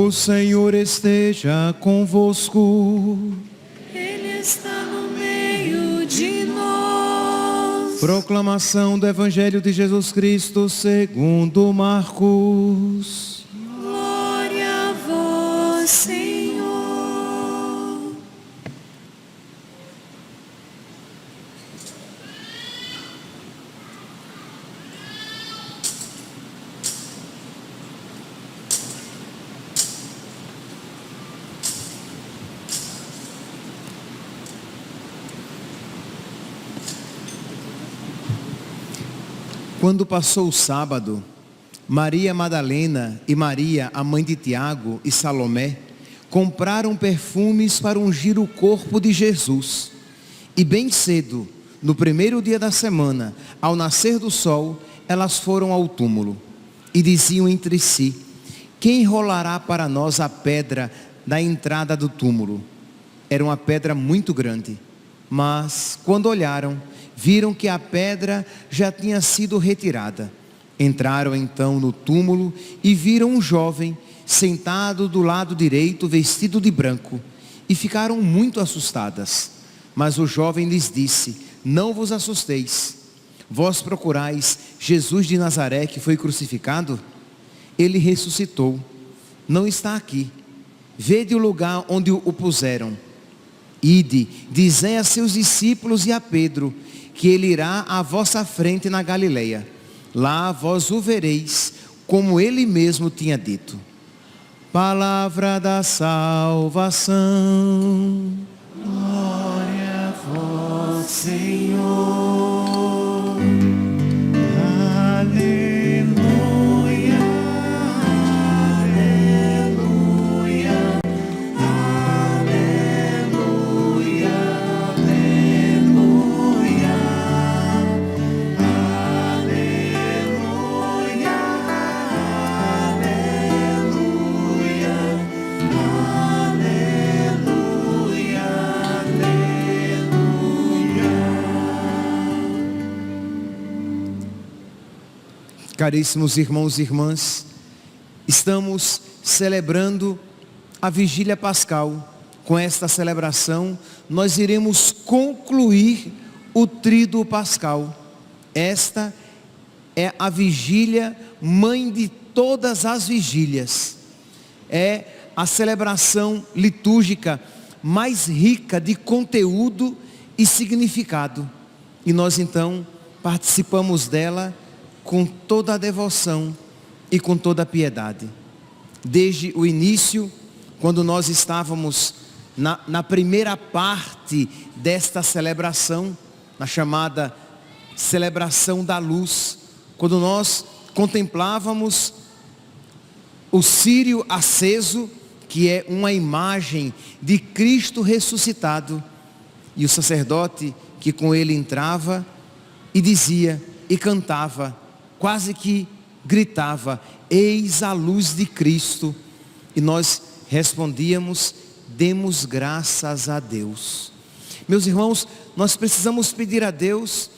O Senhor esteja convosco. Ele está no meio de nós. Proclamação do Evangelho de Jesus Cristo segundo Marcos. Glória a vós, Senhor. Quando passou o sábado, Maria Madalena e Maria, a mãe de Tiago e Salomé, compraram perfumes para ungir o corpo de Jesus. E bem cedo, no primeiro dia da semana, ao nascer do sol, elas foram ao túmulo. E diziam entre si: quem rolará para nós a pedra da entrada do túmulo? Era uma pedra muito grande. Mas, quando olharam, viram que a pedra já tinha sido retirada. Entraram então no túmulo e viram um jovem sentado do lado direito, vestido de branco, e ficaram muito assustadas. Mas o jovem lhes disse: não vos assusteis. Vós procurais Jesus de Nazaré, que foi crucificado? Ele ressuscitou. Não está aqui. Vede o lugar onde o puseram. Ide, dizei a seus discípulos e a Pedro que ele irá à vossa frente na Galileia. Lá vós o vereis, como ele mesmo tinha dito. Palavra da salvação. Glória a vós, Senhor. Aleluia, aleluia, aleluia, aleluia, aleluia, Caríssimos irmãos e irmãs, estamos celebrando a vigília pascal. Com esta celebração, nós iremos concluir o tríduo pascal. Esta é a vigília mãe de todas as vigílias. É a celebração litúrgica mais rica de conteúdo e significado. E nós então participamos dela com toda a devoção e com toda a piedade. Desde o início, quando nós estávamos na primeira parte desta celebração, na chamada celebração da luz, quando nós contemplávamos o círio aceso, que é uma imagem de Cristo ressuscitado, e o sacerdote que com ele entrava e dizia e cantava, quase que gritava: eis a luz de Cristo. E nós respondíamos: demos graças a Deus. Meus irmãos, nós precisamos pedir a Deus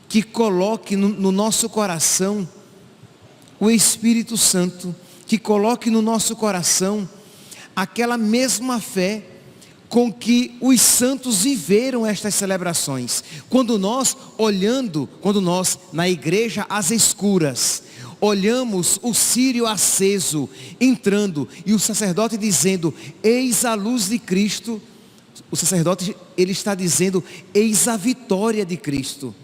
que coloque no nosso coração o Espírito Santo, que coloque no nosso coração aquela mesma fé com que os santos viveram estas celebrações. Quando nós na igreja às escuras, olhamos o círio aceso entrando e o sacerdote dizendo: eis a luz de Cristo, o sacerdote ele está dizendo: eis a vitória de Cristo.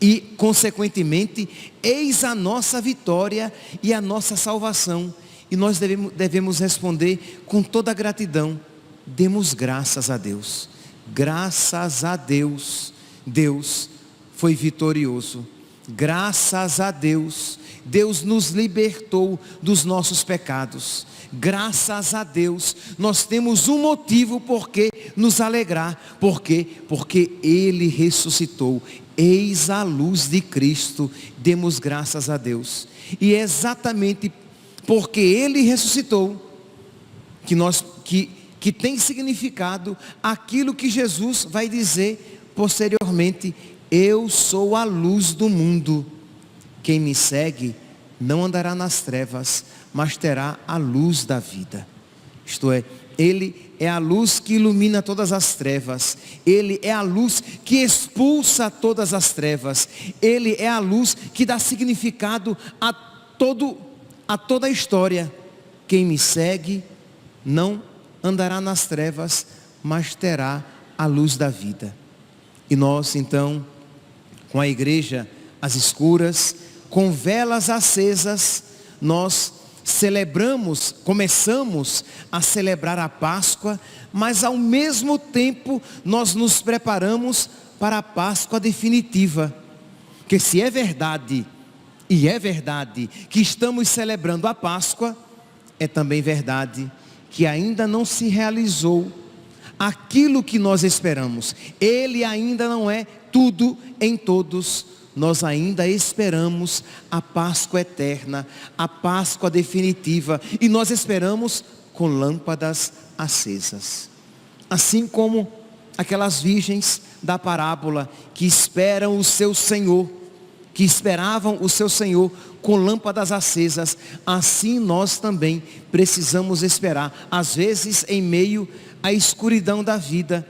E consequentemente, eis a nossa vitória e a nossa salvação. E nós devemos responder com toda a gratidão: demos graças a Deus. Graças a Deus, Deus foi vitorioso. Graças a Deus, Deus nos libertou dos nossos pecados. Graças a Deus, nós temos um motivo por que nos alegrar. Por quê? Porque Ele ressuscitou. Eis a luz de Cristo. Demos graças a Deus. E é exatamente porque Ele ressuscitou que tem significado aquilo que Jesus vai dizer posteriormente: eu sou a luz do mundo. Quem me segue não andará nas trevas, mas terá a luz da vida. Isto é, Ele é a luz que ilumina todas as trevas. Ele é a luz que expulsa todas as trevas. Ele é a luz que dá significado a toda a história. Quem me segue não andará nas trevas, mas terá a luz da vida. E nós então, com a igreja às escuras, com velas acesas, nós começamos a celebrar a Páscoa, mas ao mesmo tempo nós nos preparamos para a Páscoa definitiva. Que se é verdade, e é verdade, que estamos celebrando a Páscoa, é também verdade que ainda não se realizou aquilo que nós esperamos. Ele ainda não é tudo em todos. Nós ainda esperamos a Páscoa eterna, a Páscoa definitiva, e nós esperamos com lâmpadas acesas. Assim como aquelas virgens da parábola que esperam o seu Senhor, que esperavam o seu Senhor com lâmpadas acesas, assim nós também precisamos esperar, às vezes em meio à escuridão da vida,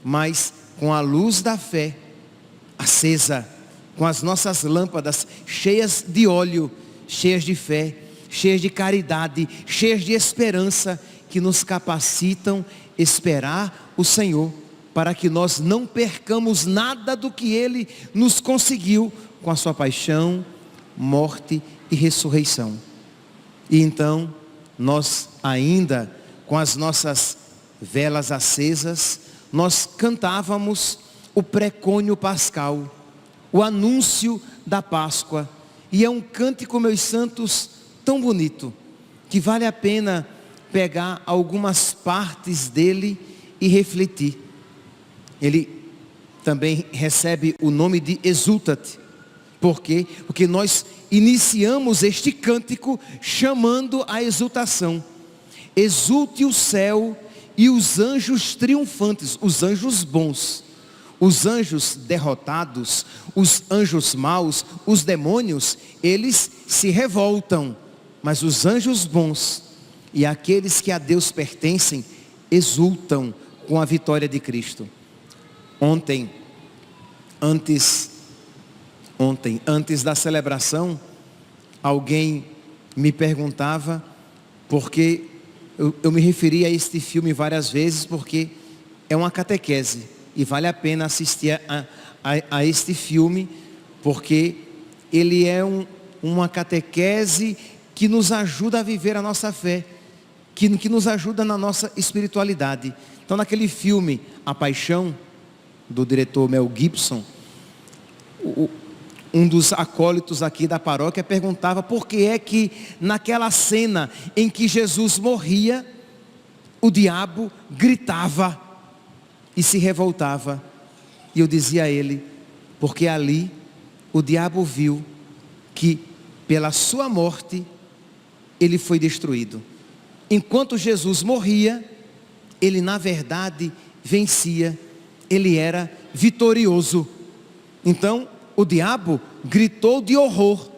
mas com a luz da fé acesa, com as nossas lâmpadas cheias de óleo, cheias de fé, cheias de caridade, cheias de esperança, que nos capacitam a esperar o Senhor, para que nós não percamos nada do que Ele nos conseguiu com a sua paixão, morte e ressurreição. E então, nós ainda, com as nossas velas acesas, nós cantávamos o precônio pascal, o anúncio da Páscoa. E é um cântico, meus santos, tão bonito, que vale a pena pegar algumas partes dele e refletir. Ele também recebe o nome de Exultate. Por quê? Porque nós iniciamos este cântico chamando a exultação. Exulte o céu e os anjos triunfantes, os anjos bons. Os anjos derrotados, os anjos maus, os demônios, eles se revoltam. Mas os anjos bons e aqueles que a Deus pertencem, exultam com a vitória de Cristo. Ontem, antes da celebração, alguém me perguntava, porque eu me referi a este filme várias vezes, porque é uma catequese, e vale a pena assistir a este filme, porque ele é uma catequese que nos ajuda a viver a nossa fé, que nos ajuda na nossa espiritualidade. Então, naquele filme, A Paixão, do diretor Mel Gibson, um dos acólitos aqui da paróquia perguntava por que é que naquela cena em que Jesus morria, o diabo gritava e se revoltava. E eu dizia a ele, porque ali o diabo viu que pela sua morte ele foi destruído. Enquanto Jesus morria, ele na verdade vencia, ele era vitorioso. Então o diabo gritou de horror.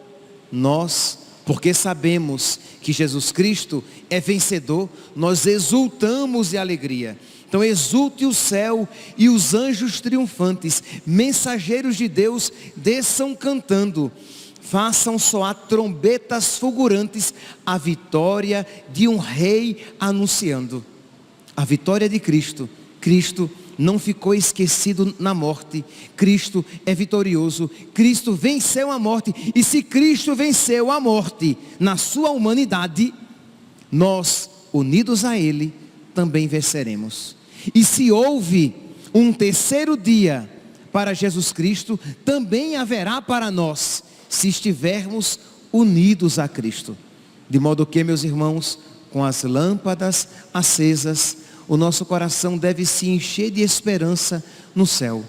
Nós, porque sabemos que Jesus Cristo é vencedor, nós exultamos de alegria. Então exulte o céu e os anjos triunfantes, mensageiros de Deus, desçam cantando, façam soar trombetas fulgurantes, a vitória de um rei anunciando. A vitória de Cristo. Cristo não ficou esquecido na morte. Cristo é vitorioso. Cristo venceu a morte. E se Cristo venceu a morte na sua humanidade, nós, unidos a Ele, também venceremos. E se houve um terceiro dia para Jesus Cristo, também haverá para nós, se estivermos unidos a Cristo. De modo que, meus irmãos, com as lâmpadas acesas, o nosso coração deve se encher de esperança no céu.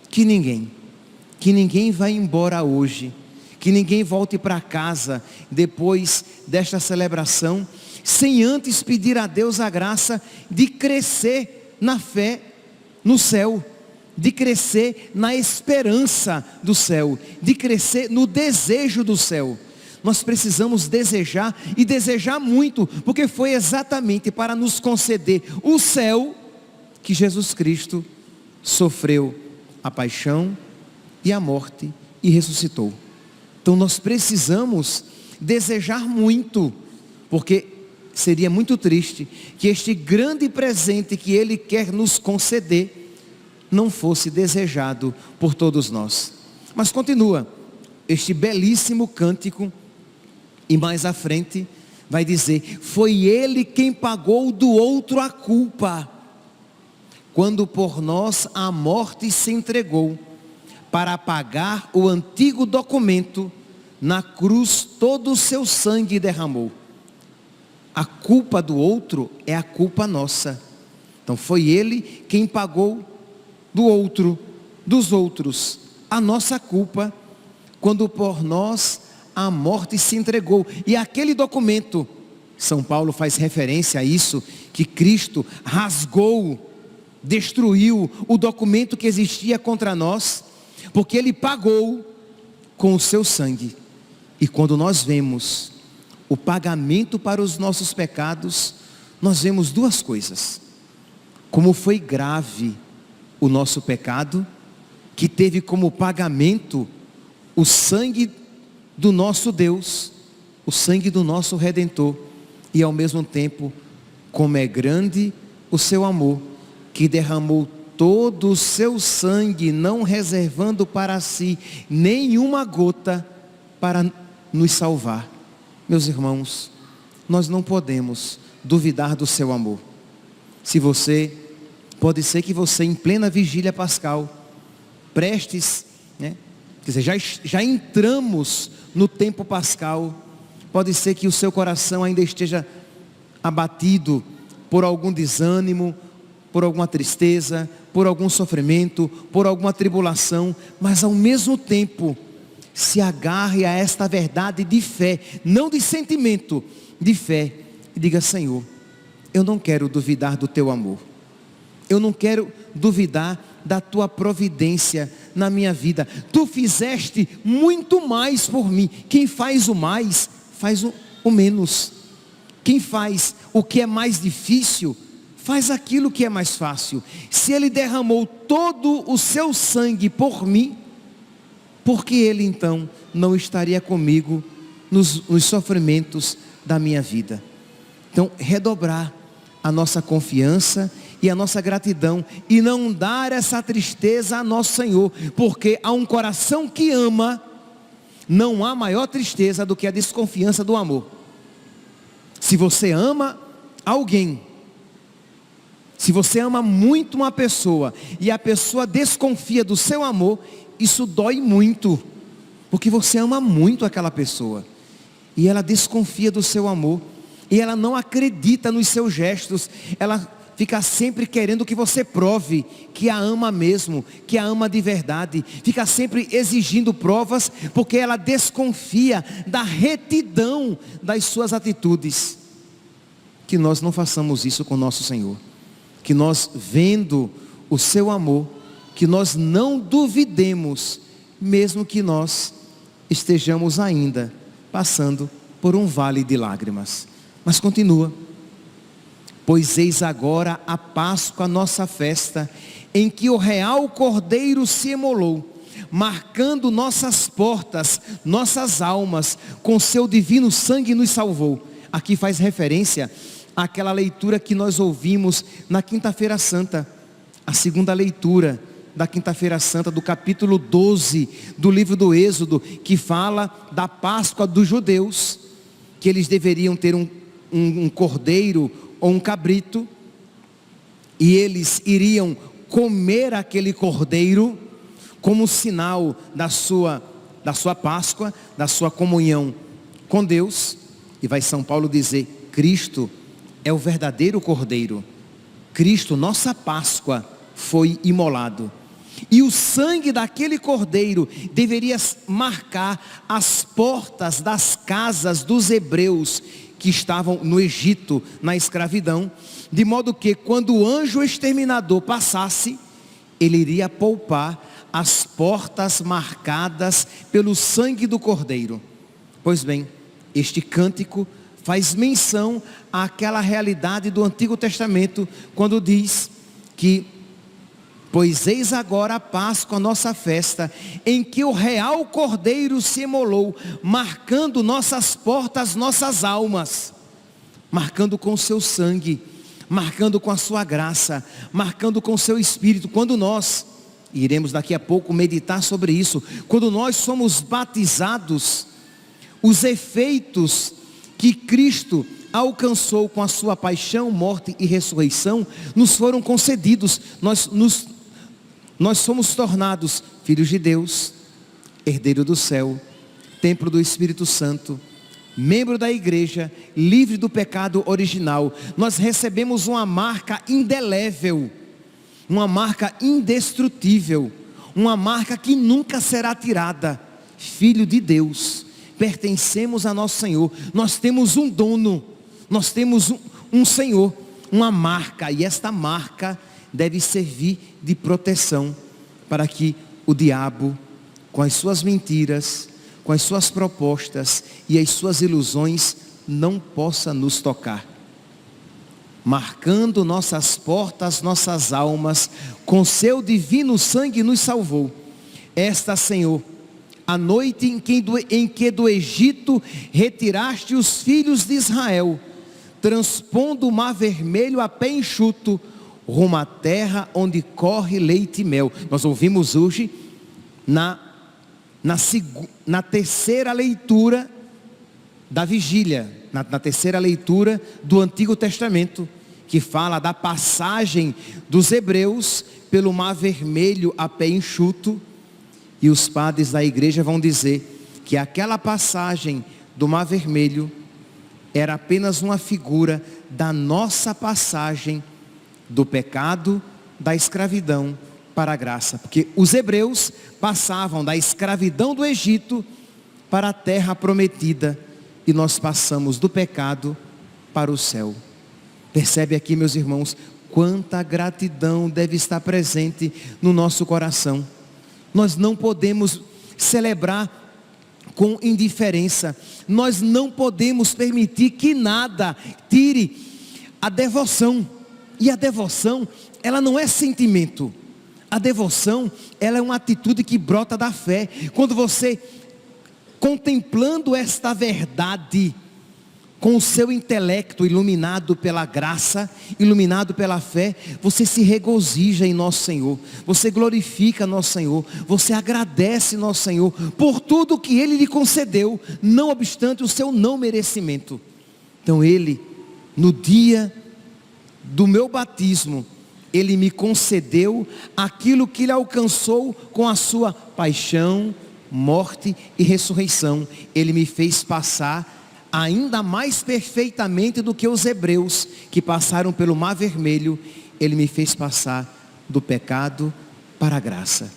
Que ninguém vá embora hoje, que ninguém volte para casa depois desta celebração, sem antes pedir a Deus a graça de crescer na fé no céu, de crescer na esperança do céu, de crescer no desejo do céu. nós precisamos desejar e desejar muito, porque foi exatamente para nos conceder o céu que Jesus Cristo sofreu a paixão e a morte e ressuscitou. Então nós precisamos desejar muito, porque seria muito triste que este grande presente que Ele quer nos conceder não fosse desejado por todos nós. Mas continua este belíssimo cântico, e mais à frente vai dizer: foi Ele quem pagou do outro a culpa, quando por nós a morte se entregou, para apagar o antigo documento, na cruz todo o seu sangue derramou. A culpa do outro é a culpa nossa. Então foi Ele quem pagou do outro, dos outros, a nossa culpa, quando por nós a morte se entregou. E aquele documento, São Paulo faz referência a isso, que Cristo rasgou, destruiu o documento que existia contra nós, porque Ele pagou com o seu sangue. E quando nós vemos o pagamento para os nossos pecados, nós vemos duas coisas: como foi grave o nosso pecado, que teve como pagamento o sangue do nosso Deus, o sangue do nosso Redentor, e ao mesmo tempo, como é grande o seu amor, que derramou todo o seu sangue, não reservando para si nenhuma gota, para nos salvar. Meus irmãos, nós não podemos duvidar do seu amor. Pode ser que você, em plena vigília pascal, prestes, quer dizer, já entramos no tempo pascal, pode ser que o seu coração ainda esteja abatido por algum desânimo, por alguma tristeza, por algum sofrimento, por alguma tribulação, mas ao mesmo tempo, se agarre a esta verdade de fé, não de sentimento, de fé, e diga: Senhor, eu não quero duvidar do teu amor, eu não quero duvidar da tua providência na minha vida. Tu fizeste muito mais por mim. Quem faz o mais, faz o menos. Quem faz o que é mais difícil, faz aquilo que é mais fácil. Se Ele derramou todo o seu sangue por mim, por que Ele então não estaria comigo nos sofrimentos da minha vida? Então, redobrar a nossa confiança e a nossa gratidão, e não dar essa tristeza a nosso Senhor, porque a um coração que ama, não há maior tristeza do que a desconfiança do amor. Se você ama alguém, se você ama muito uma pessoa, e a pessoa desconfia do seu amor, isso dói muito, porque você ama muito aquela pessoa, e ela desconfia do seu amor, e ela não acredita nos seus gestos, ela fica sempre querendo que você prove que a ama mesmo, que a ama de verdade, fica sempre exigindo provas, porque ela desconfia da retidão das suas atitudes. Que nós não façamos isso com nosso Senhor, que nós, vendo o seu amor, que nós não duvidemos, mesmo que nós estejamos ainda passando por um vale de lágrimas. Mas continua: pois eis agora a Páscoa, nossa festa, em que o real Cordeiro se imolou, marcando nossas portas, nossas almas, com seu divino sangue nos salvou. Aqui faz referência àquela leitura que nós ouvimos na Quinta-feira Santa, a segunda leitura da Quinta-feira Santa, do capítulo 12 do livro do Êxodo, que fala da Páscoa dos judeus, que eles deveriam ter um cordeiro ou um cabrito, e eles iriam comer aquele cordeiro como sinal da sua Páscoa, da sua comunhão com Deus. E vai São Paulo dizer: Cristo é o verdadeiro cordeiro, Cristo, nossa Páscoa, foi imolado, e o sangue daquele cordeiro deveria marcar as portas das casas dos hebreus que estavam no Egito, na escravidão, de modo que quando o anjo exterminador passasse, ele iria poupar as portas marcadas pelo sangue do cordeiro. Pois bem, este cântico faz menção àquela realidade do Antigo Testamento, quando diz que: pois eis agora a Páscoa, a nossa festa, em que o real Cordeiro se imolou, marcando nossas portas, nossas almas, marcando com o seu sangue, marcando com a sua graça, marcando com o seu Espírito. Quando nós, iremos daqui a pouco meditar sobre isso, quando nós somos batizados, os efeitos que Cristo alcançou com a sua paixão, morte e ressurreição, nos foram concedidos. Nós somos tornados filhos de Deus, herdeiro do céu, templo do Espírito Santo, membro da igreja, livre do pecado original. Nós recebemos uma marca indelével, uma marca indestrutível, uma marca que nunca será tirada. Filho de Deus, pertencemos a nosso Senhor. Nós temos um dono, nós temos um Senhor, uma marca, e esta marca deve servir de proteção para que o diabo, com as suas mentiras, com as suas propostas e as suas ilusões, não possa nos tocar. Marcando nossas portas, nossas almas, com seu divino sangue nos salvou. Esta, Senhor, a noite em que do Egito retiraste os filhos de Israel, transpondo o mar vermelho a pé enxuto, rumo à terra onde corre leite e mel. Nós ouvimos hoje na terceira leitura da vigília, na terceira leitura do Antigo Testamento, que fala da passagem dos hebreus pelo mar vermelho a pé enxuto. E os padres da igreja vão dizer que aquela passagem do mar vermelho era apenas uma figura da nossa passagem do pecado, da escravidão para a graça. Porque os hebreus passavam da escravidão do Egito para a terra prometida, e nós passamos do pecado para o céu. Percebe aqui, meus irmãos, quanta gratidão deve estar presente no nosso coração. Nós não podemos celebrar com indiferença. Nós não podemos permitir que nada tire a devoção. E a devoção, ela não é sentimento. A devoção, ela é uma atitude que brota da fé. Quando você, contemplando esta verdade, com o seu intelecto iluminado pela graça, iluminado pela fé, você se regozija em nosso Senhor, você glorifica nosso Senhor, você agradece nosso Senhor por tudo que Ele lhe concedeu, não obstante o seu não merecimento. Então Ele, no dia do meu batismo, Ele me concedeu aquilo que Ele alcançou com a sua paixão, morte e ressurreição. Ele me fez passar ainda mais perfeitamente do que os hebreus que passaram pelo mar vermelho. Ele me fez passar do pecado para a graça.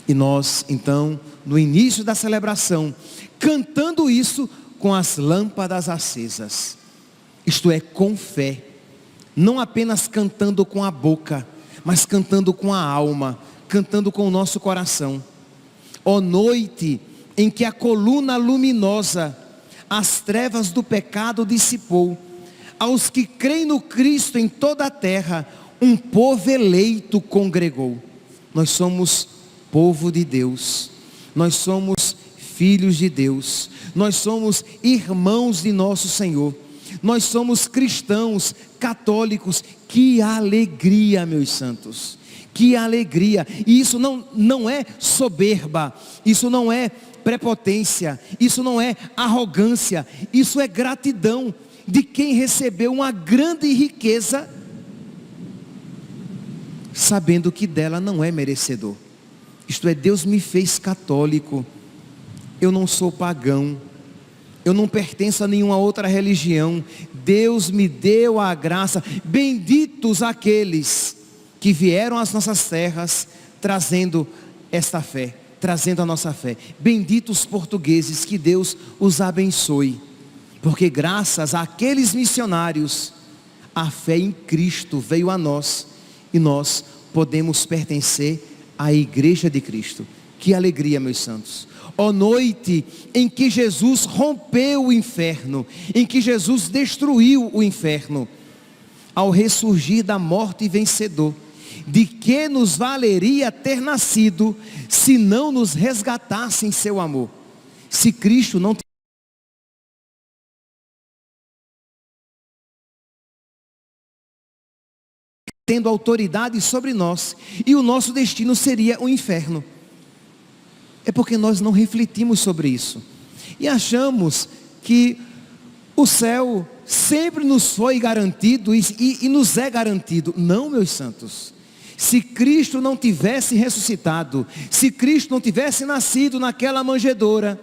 E nós, então, no início da celebração, cantando isso com as lâmpadas acesas, isto é, com fé, não apenas cantando com a boca, mas cantando com a alma, cantando com o nosso coração. Ó noite em que a coluna luminosa as trevas do pecado dissipou, aos que creem no Cristo em toda a terra, um povo eleito congregou. Nós somos povo de Deus, nós somos filhos de Deus, nós somos irmãos de nosso Senhor, nós somos cristãos, católicos. Que alegria, meus santos, que alegria. E isso não é soberba, isso não é prepotência, isso não é arrogância, isso é gratidão de quem recebeu uma grande riqueza, sabendo que dela não é merecedor. Isto é, Deus me fez católico, eu não sou pagão, eu não pertenço a nenhuma outra religião. Deus me deu a graça. Benditos aqueles que vieram às nossas terras trazendo esta fé, trazendo a nossa fé. Benditos os portugueses, que Deus os abençoe, porque graças àqueles missionários, a fé em Cristo veio a nós, e nós podemos pertencer à igreja de Cristo. Que alegria, meus santos. Ó noite em que Jesus rompeu o inferno, em que Jesus destruiu o inferno, ao ressurgir da morte vencedor, de que nos valeria ter nascido, se não nos resgatasse em seu amor? Se Cristo não tendo autoridade sobre nós, e o nosso destino seria o inferno. É porque nós não refletimos sobre isso, e achamos que o céu sempre nos foi garantido, e nos é garantido. Não, meus santos. Se Cristo não tivesse ressuscitado, se Cristo não tivesse nascido naquela manjedoura,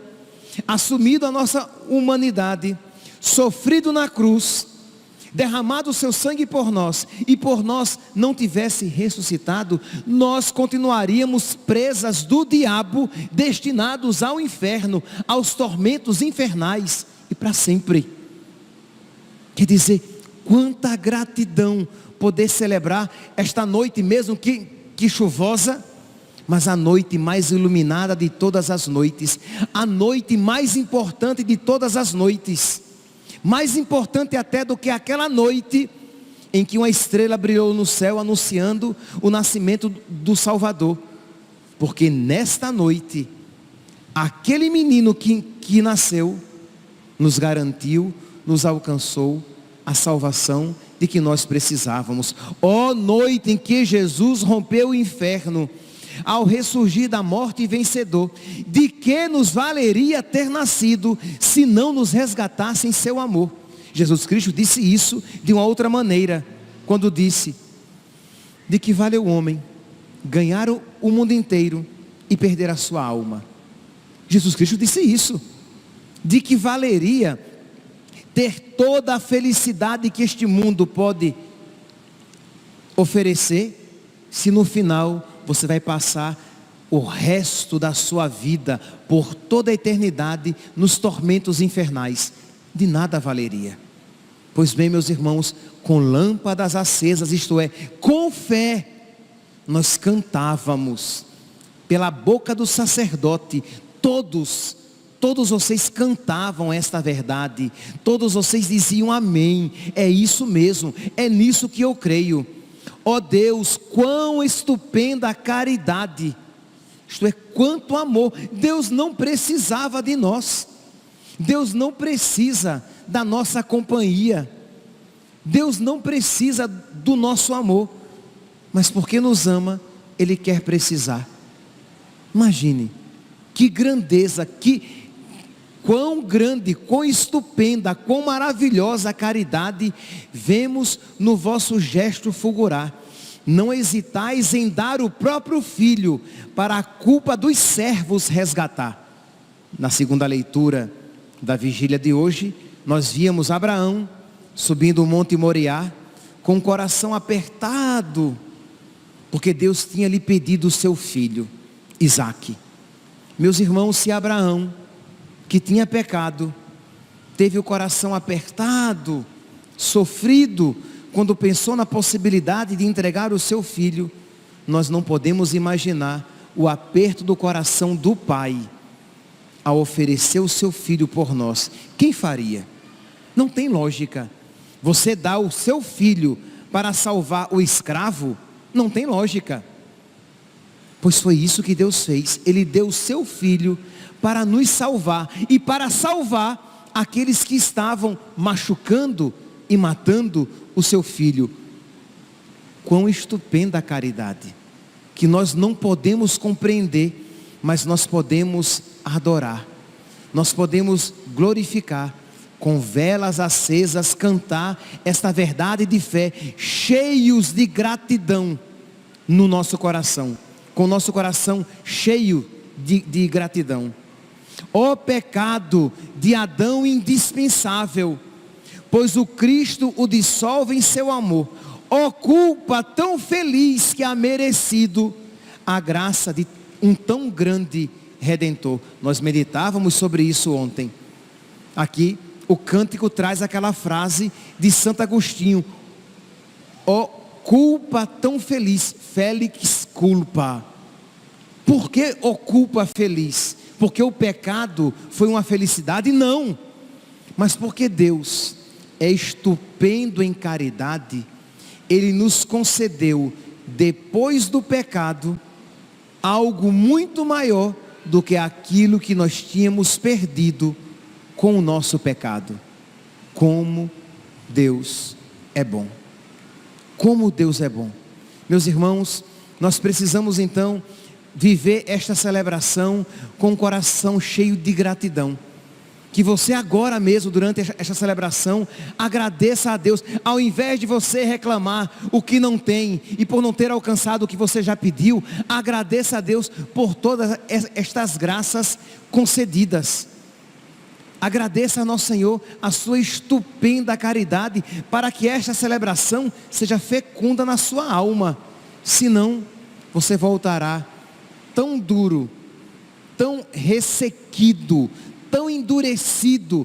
assumido a nossa humanidade, sofrido na cruz, derramado o seu sangue por nós, e por nós não tivesse ressuscitado, nós continuaríamos presas do diabo, destinados ao inferno, aos tormentos infernais, e para sempre. Quer dizer, quanta gratidão poder celebrar esta noite, mesmo que chuvosa, mas a noite mais iluminada de todas as noites, a noite mais importante de todas as noites, mais importante até do que aquela noite em que uma estrela brilhou no céu anunciando o nascimento do Salvador, porque nesta noite, aquele menino que nasceu, nos garantiu, nos alcançou a salvação de que nós precisávamos. Ó noite em que Jesus rompeu o inferno, ao ressurgir da morte vencedor, de que nos valeria ter nascido, se não nos resgatasse em seu amor? Jesus Cristo disse isso de uma outra maneira, quando disse: de que vale o homem ganhar o mundo inteiro e perder a sua alma? Jesus Cristo disse isso. De que valeria ter toda a felicidade que este mundo pode oferecer, se no final você vai passar o resto da sua vida, por toda a eternidade, nos tormentos infernais? De nada valeria. Pois bem, meus irmãos, com lâmpadas acesas, isto é, com fé, nós cantávamos, pela boca do sacerdote, todos vocês cantavam esta verdade, todos vocês diziam amém, é isso mesmo, é nisso que eu creio. Ó Deus, quão estupenda a caridade, isto é, quanto amor. Deus não precisava de nós, Deus não precisa da nossa companhia, Deus não precisa do nosso amor, mas porque nos ama, Ele quer precisar. Imagine, que grandeza, quão grande, quão estupenda, quão maravilhosa a caridade vemos no vosso gesto fulgurar. Não hesitais em dar o próprio Filho, para a culpa dos servos resgatar. Na segunda leitura da vigília de hoje, nós víamos Abraão subindo o monte Moriá, com o coração apertado, porque Deus tinha lhe pedido o seu filho, Isaque. Meus irmãos, se Abraão, que tinha pecado, teve o coração apertado, sofrido, quando pensou na possibilidade de entregar o seu filho, nós não podemos imaginar o aperto do coração do pai, ao oferecer o seu filho por nós. Quem faria? Não tem lógica. Você dá o seu filho para salvar o escravo? Não tem lógica. Pois foi isso que Deus fez. Ele deu o seu filho para nos salvar, e para salvar aqueles que estavam machucando e matando o seu filho. Quão estupenda a caridade, que nós não podemos compreender, mas nós podemos adorar, nós podemos glorificar, com velas acesas, cantar esta verdade de fé, cheios de gratidão no nosso coração, com o nosso coração cheio de gratidão. Ó pecado de Adão indispensável, pois o Cristo o dissolve em seu amor. Ó culpa tão feliz que há merecido a graça de um tão grande Redentor. Nós meditávamos sobre isso ontem. Aqui o cântico traz aquela frase de Santo Agostinho: ó culpa tão feliz, felix culpa. Por que ó culpa feliz? porque o pecado foi uma felicidade, não, mas porque Deus é estupendo em caridade, Ele nos concedeu, depois do pecado, algo muito maior do que aquilo que nós tínhamos perdido com o nosso pecado. Como Deus é bom. Como Deus é bom. Meus irmãos, nós precisamos então viver esta celebração com o coração cheio de gratidão. Que você agora mesmo, durante esta celebração, agradeça a Deus, ao invés de você reclamar o que não tem, e por não ter alcançado o que você já pediu, agradeça a Deus por todas estas graças concedidas. Agradeça a nosso Senhor a sua estupenda caridade, para que esta celebração seja fecunda na sua alma, senão você voltará tão duro, tão ressequido, tão endurecido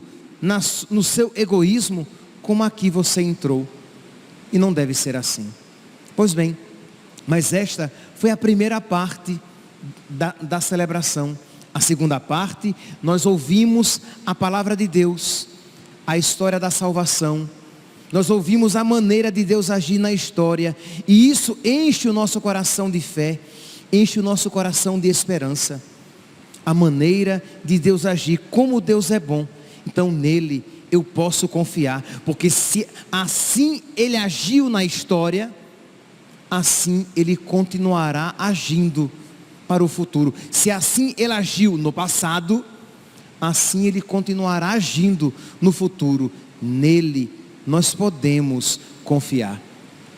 no seu egoísmo, como aqui você entrou, e não deve ser assim. Pois bem, mas esta foi a primeira parte da celebração. A segunda parte, nós ouvimos a palavra de Deus, a história da salvação, nós ouvimos a maneira de Deus agir na história, e isso enche o nosso coração de fé, enche o nosso coração de esperança. A maneira de Deus agir, como Deus é bom, então nele eu posso confiar, porque se assim Ele agiu na história, assim Ele continuará agindo para o futuro. Se assim Ele agiu no passado, assim Ele continuará agindo no futuro. Nele nós podemos confiar.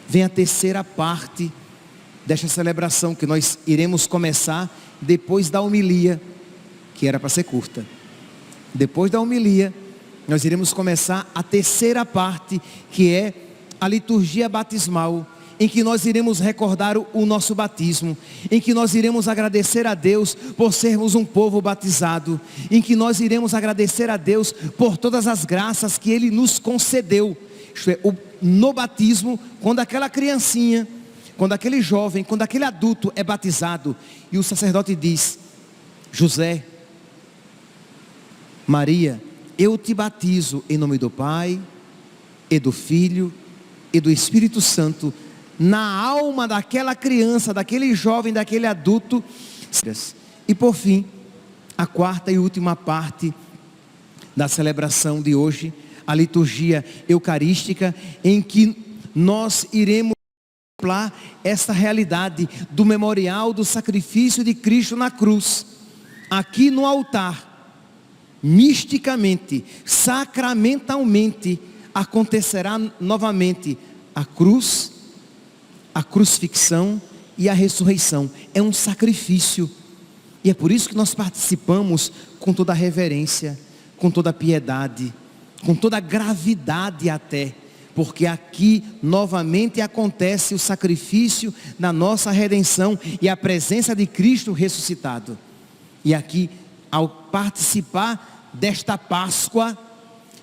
Vem a terceira parte desta celebração, que nós iremos começar depois da homilia, que era para ser curta. Depois da homilia, nós iremos começar a terceira parte, que é a liturgia batismal, em que nós iremos recordar o nosso batismo, em que nós iremos agradecer a Deus por sermos um povo batizado, em que nós iremos agradecer a Deus por todas as graças que Ele nos concedeu. Isto é, no batismo, quando aquela criancinha, quando aquele jovem, quando aquele adulto é batizado, e o sacerdote diz: José, Maria, eu te batizo em nome do Pai, e do Filho, e do Espírito Santo, na alma daquela criança, daquele jovem, daquele adulto. E por fim, a quarta e última parte da celebração de hoje, a liturgia eucarística, em que nós iremos contemplar esta realidade do memorial do sacrifício de Cristo na cruz, aqui no altar. Misticamente, sacramentalmente, acontecerá novamente a cruz, a crucifixão e a ressurreição. É um sacrifício, e é por isso que nós participamos com toda a reverência, com toda a piedade, com toda a gravidade até, porque aqui novamente acontece o sacrifício da nossa redenção e a presença de Cristo ressuscitado. E aqui, ao participar desta Páscoa,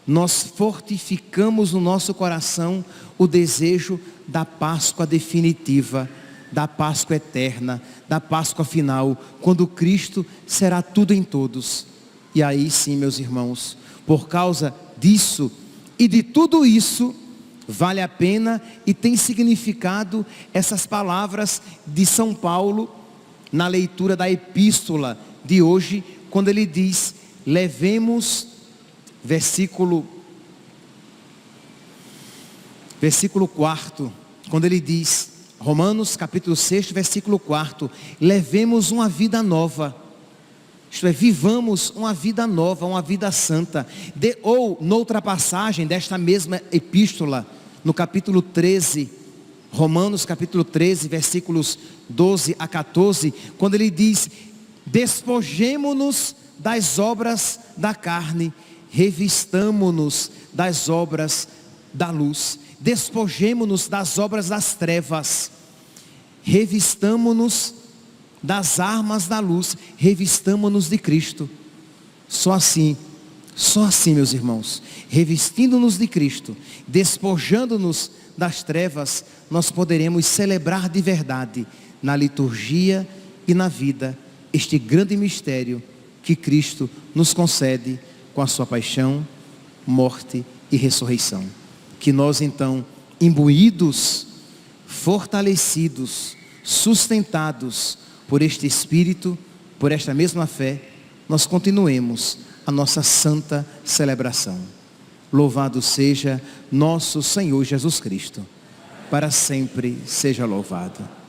nós fortificamos no nosso coração o desejo da Páscoa definitiva, da Páscoa eterna, da Páscoa final, quando Cristo será tudo em todos. E aí sim, meus irmãos, por causa disso e de tudo isso, vale a pena e tem significado essas palavras de São Paulo na leitura da epístola de hoje, quando ele diz: levemos, versículo 4, quando ele diz, Romanos capítulo 6, versículo 4, levemos uma vida nova, isto é, vivamos uma vida nova, uma vida santa. Ou, noutra passagem desta mesma epístola, no capítulo 13, Romanos capítulo 13, versículos 12 a 14, quando ele diz: despojemo-nos das obras da carne, revistamo-nos das obras da luz. Despojemo-nos das obras das trevas, revistamo-nos das armas da luz, revistamo-nos de Cristo. Só assim, meus irmãos, revestindo-nos de Cristo, despojando-nos das trevas, nós poderemos celebrar de verdade, na liturgia e na vida, este grande mistério que Cristo nos concede com a sua paixão, morte e ressurreição. Que nós então, imbuídos, fortalecidos, sustentados por este Espírito, por esta mesma fé, nós continuemos a nossa santa celebração. Louvado seja nosso Senhor Jesus Cristo. Para sempre seja louvado.